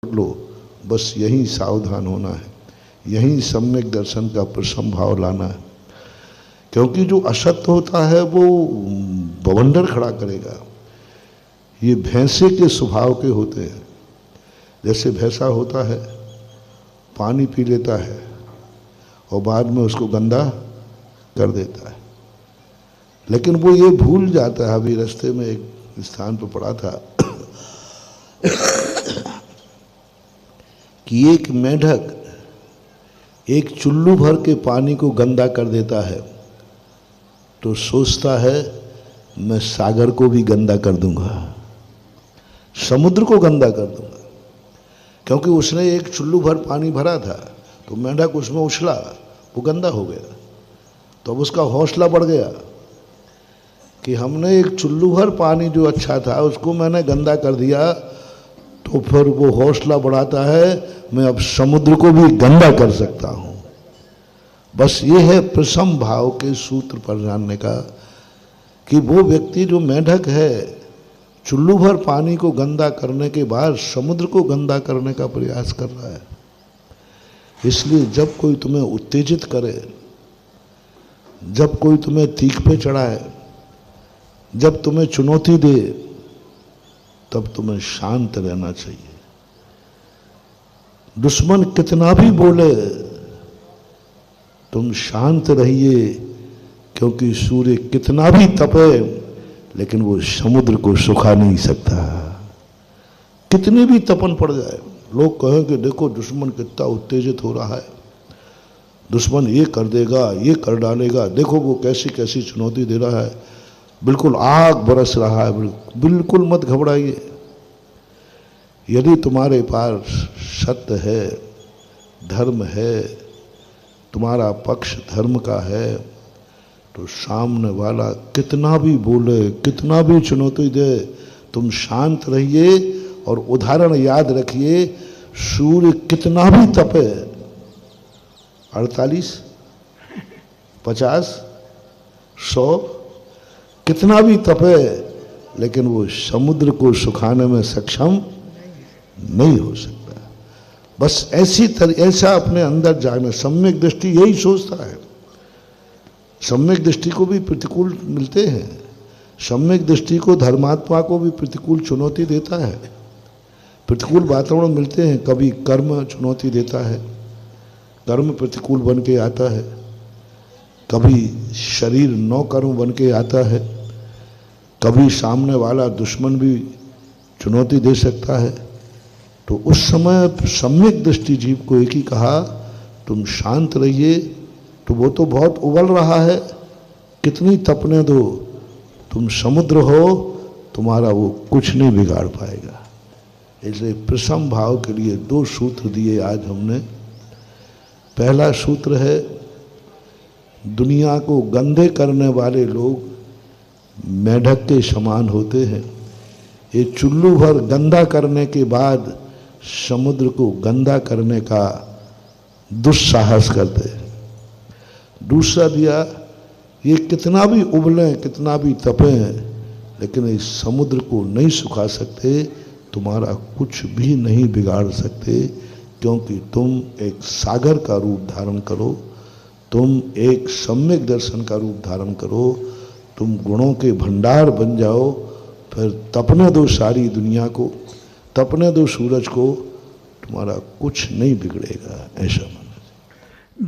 लो, बस यही सावधान होना है, यही सम्यक दर्शन का प्रसम भाव लाना है। क्योंकि जो असत्य होता है वो बवंडर खड़ा करेगा। ये भैंसे के स्वभाव के होते हैं। जैसे भैंसा होता है, पानी पी लेता है और बाद में उसको गंदा कर देता है, लेकिन वो ये भूल जाता है। अभी रास्ते में एक स्थान पर पड़ा था कि एक मेंढक एक चुल्लू भर के पानी को गंदा कर देता है तो सोचता है मैं सागर को भी गंदा कर दूंगा, समुद्र को गंदा कर दूंगा। क्योंकि उसने एक चुल्लू भर पानी भरा था तो मेंढक उसमें उछला, वो गंदा हो गया। तो अब उसका हौसला बढ़ गया कि हमने एक चुल्लू भर पानी जो अच्छा था उसको मैंने गंदा कर दिया, तो फिर वो हौसला बढ़ाता है मैं अब समुद्र को भी गंदा कर सकता हूँ। बस ये है प्रसम भाव के सूत्र पर जानने का कि वो व्यक्ति जो मेंढक है चुल्लू भर पानी को गंदा करने के बाद समुद्र को गंदा करने का प्रयास कर रहा है। इसलिए जब कोई तुम्हें उत्तेजित करे, जब कोई तुम्हें तीख पे चढ़ाए, जब तुम्हें चुनौती दे, तब तुम्हें शांत रहना चाहिए। दुश्मन कितना भी बोले तुम शांत रहिए, क्योंकि सूर्य कितना भी तपे लेकिन वो समुद्र को सुखा नहीं सकता। कितनी भी तपन पड़ जाए, लोग कहें कि देखो दुश्मन कितना उत्तेजित हो रहा है, दुश्मन ये कर देगा, ये कर डालेगा, देखो वो कैसी कैसी चुनौती दे रहा है, बिल्कुल आग बरस रहा है। बिल्कुल मत घबराइए। यदि तुम्हारे पास सत्य है, धर्म है, तुम्हारा पक्ष धर्म का है, तो सामने वाला कितना भी बोले, कितना भी चुनौती दे, तुम शांत रहिए। और उदाहरण याद रखिए, सूर्य कितना भी तपे, 48, 50, 100 कितना भी तपे, लेकिन वो समुद्र को सुखाने में सक्षम नहीं हो सकता। बस ऐसा अपने अंदर जाना। सम्यक दृष्टि यही सोचता है। सम्यक दृष्टि को भी प्रतिकूल मिलते हैं, सम्यक दृष्टि को धर्मात्मा को भी प्रतिकूल चुनौती देता है, प्रतिकूल वातावरण मिलते हैं। कभी कर्म चुनौती देता है, कर्म प्रतिकूल बन के आता है, कभी शरीर नौ कर्म बन के आता है, कभी सामने वाला दुश्मन भी चुनौती दे सकता है। तो उस समय सम्यक दृष्टि जीव को एक ही कहा, तुम शांत रहिए। तो वो तो बहुत उबल रहा है, कितनी तपने दो, तुम समुद्र हो, तुम्हारा वो कुछ नहीं बिगाड़ पाएगा। इसलिए प्रसम भाव के लिए 2 सूत्र दिए आज हमने। पहला सूत्र है, दुनिया को गंदे करने वाले लोग मेंढक के समान होते हैं। ये चुल्लू भर गंदा करने के बाद समुद्र को गंदा करने का दुस्साहस करते हैं। दूसरा दिया, ये कितना भी उबलें, कितना भी तपें, लेकिन इस समुद्र को नहीं सुखा सकते, तुम्हारा कुछ भी नहीं बिगाड़ सकते, क्योंकि तुम एक सागर का रूप धारण करो, तुम एक सम्यक दर्शन का रूप धारण करो, तुम गुणों के भंडार बन जाओ। फिर तपने दो सारी दुनिया को, तपने दो सूरज को, तुम्हारा कुछ नहीं बिगड़ेगा। ऐसा माना।